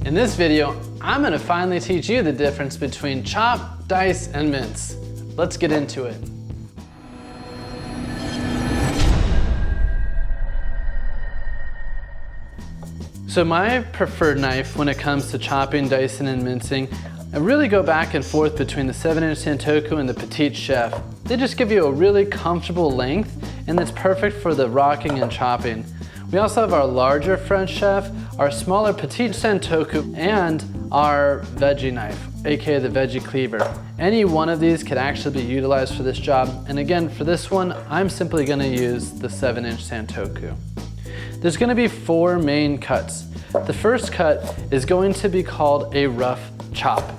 In this video, I'm gonna finally teach you the difference between chop, dice, and mince. Let's get into it. So my preferred knife when it comes to chopping, dicing, and mincing, I really go back and forth between the 7-inch Santoku and the Petite Chef. They just give you a really comfortable length, and it's perfect for the rocking and chopping. We also have our larger French Chef, our smaller Petite Santoku, and our veggie knife, aka the veggie cleaver. Any one of these could actually be utilized for this job, and again, for this one, I'm simply gonna use the 7-inch Santoku. There's gonna be 4 main cuts. The first cut is going to be called a rough chop.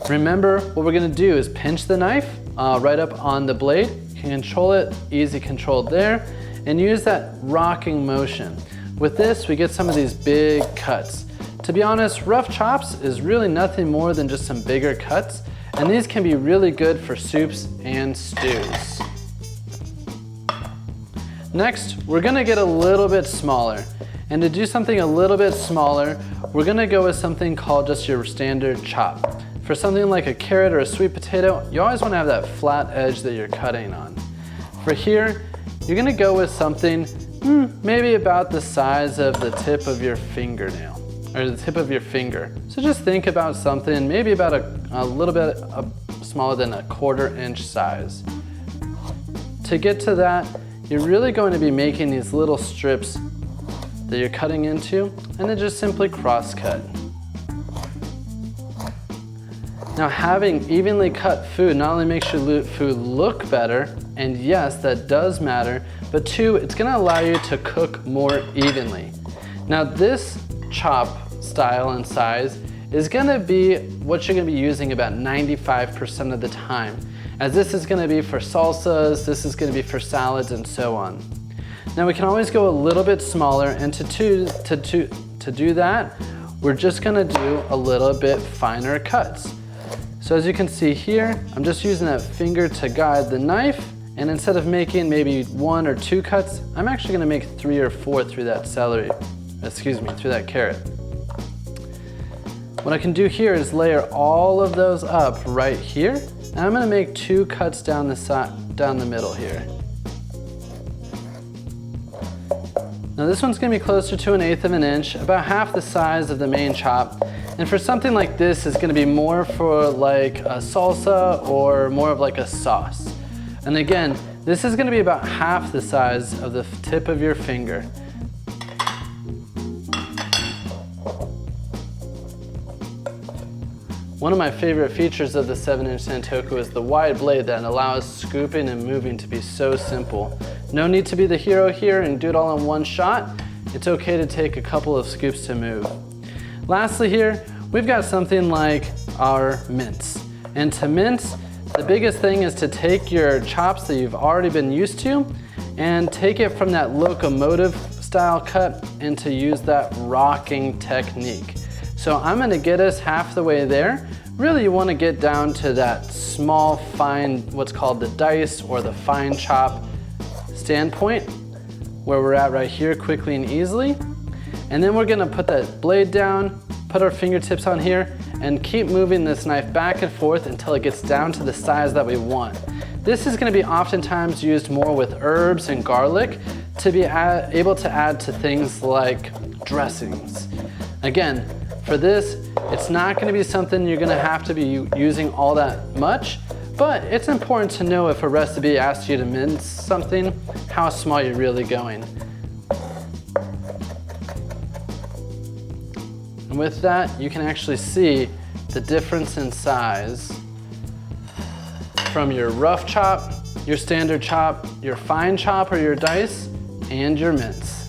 Remember, what we're gonna do is pinch the knife right up on the blade. You can control it, easy controlled there, and use that rocking motion. With this, we get some of these big cuts. To be honest, rough chops is really nothing more than just some bigger cuts, and these can be really good for soups and stews. Next, we're gonna get a little bit smaller. And to do something a little bit smaller, we're gonna go with something called just your standard chop. For something like a carrot or a sweet potato, you always wanna have that flat edge that you're cutting on. For here, you're gonna go with something maybe about the size of the tip of your fingernail, or the tip of your finger. So just think about something maybe about a little bit smaller than a 1/4 inch size. To get to that, you're really going to be making these little strips that you're cutting into, and then just simply cross cut. Now, having evenly cut food not only makes your food look better, and yes, that does matter, but 2, it's gonna allow you to cook more evenly. Now, this chop style and size is gonna be what you're gonna be using about 95% of the time, as this is gonna be for salsas, this is gonna be for salads, and so on. Now we can always go a little bit smaller, and to do that, we're just gonna do a little bit finer cuts. So as you can see here, I'm just using that finger to guide the knife, and instead of making maybe 1 or 2 cuts, I'm actually gonna make 3 or 4 through that through that carrot. What I can do here is layer all of those up right here, and I'm gonna make 2 cuts down the middle here. Now this one's gonna be closer to 1/8 of an inch, about half the size of the main chop. And for something like this, it's gonna be more for like a salsa or more of like a sauce. And again, this is gonna be about half the size of the tip of your finger. One of my favorite features of the 7-inch Santoku is the wide blade that allows scooping and moving to be so simple. No need to be the hero here and do it all in one shot. It's okay to take a couple of scoops to move. Lastly here, we've got something like our mince. And to mince, the biggest thing is to take your chops that you've already been used to and take it from that locomotive style cut and to use that rocking technique. So I'm gonna get us half the way there. Really, you wanna get down to that small, fine, what's called the dice or the fine chop standpoint, where we're at right here, quickly and easily. And then we're gonna put that blade down, put our fingertips on here, and keep moving this knife back and forth until it gets down to the size that we want. This is gonna be oftentimes used more with herbs and garlic to be able to add to things like dressings. Again, for this, it's not gonna be something you're gonna have to be using all that much, but it's important to know if a recipe asks you to mince something, how small you're really going. And with that, you can actually see the difference in size from your rough chop, your standard chop, your fine chop or your dice, and your mince.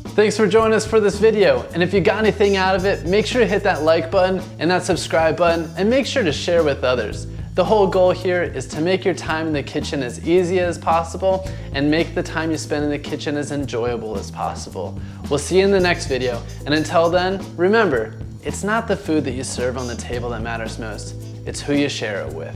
Thanks for joining us for this video, and if you got anything out of it, make sure to hit that like button and that subscribe button, and make sure to share with others. The whole goal here is to make your time in the kitchen as easy as possible and make the time you spend in the kitchen as enjoyable as possible. We'll see you in the next video, and until then, remember, it's not the food that you serve on the table that matters most, it's who you share it with.